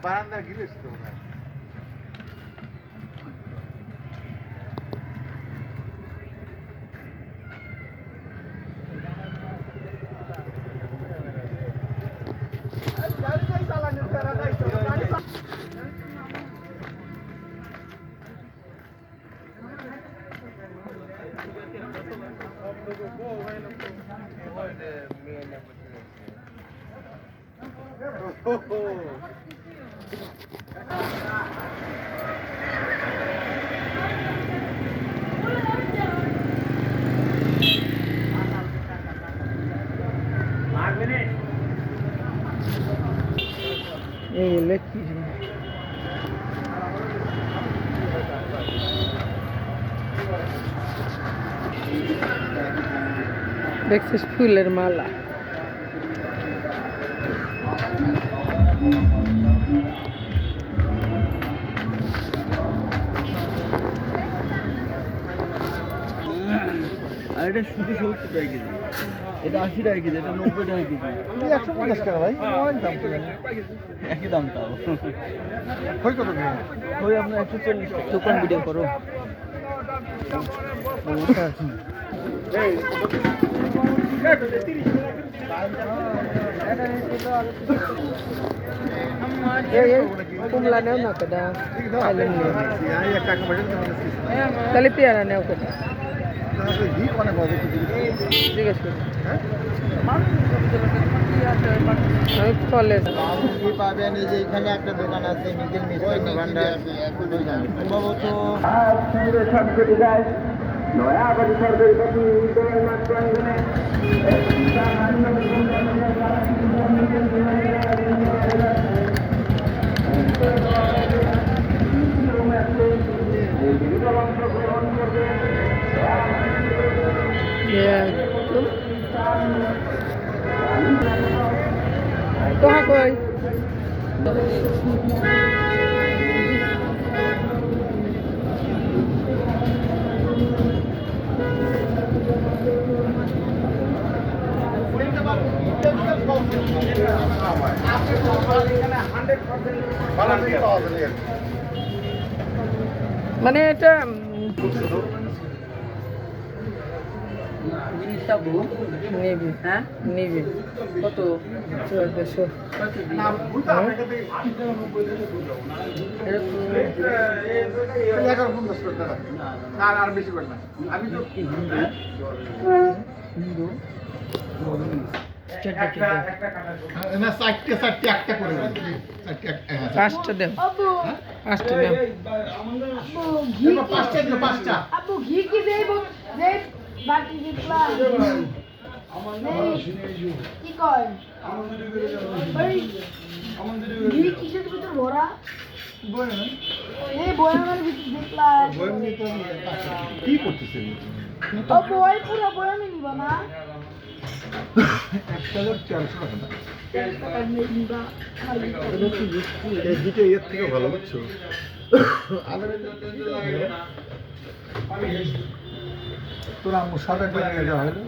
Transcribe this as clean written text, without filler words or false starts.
বারান্দা গিলেছ তো না গাড়ি গাড়ি চালানো করা যাইতো গাড়ি দেখছিস ফুলের মালা আর এটা শুধু 70 টাকা কেজি, এটা 80 টাকা কেজি, এটা 90 টাকা কেজি। 150 টাকা ভাই অনেক দাম তো একই দাম তাও। কই কত করে ওই আপনার 140 টাকা। দোকান ভিডিও করো কুমলা নেও না কেটা তাহলে পেয়ারা নেও কেটা জিজ্ঞেস করি আমি ফলের পাবেন এই যে এখানে একটা দোকান আছে নিজের মিষ্টান্ন ভান্ডার সম্ভবত নয়াবাড়ি সরকারি বিদ্যালয় মাঠ প্রাঙ্গণে অংশগ্রহণ করবে কহা কই মানে এটা নিবি হ্যাঁ নিবি কত 1400 আর বেশি করে না আমি তো হিন্দু পাঁচটা দেন পাঁচটা দেন আপু ঘি কি দেব দেব বাটি দিপলা কি কয় ওই ঘি কিসের ভিতর ভরা এই বয়ামের ভিতর দেখলা কি করতেছেন ও বই পুরো বয়ামে নিবা না 1400 টাকা এই দুটো এর থেকে ভালো বুঝছো তোরা সাদা করে নিয়ে যাওয়া হলো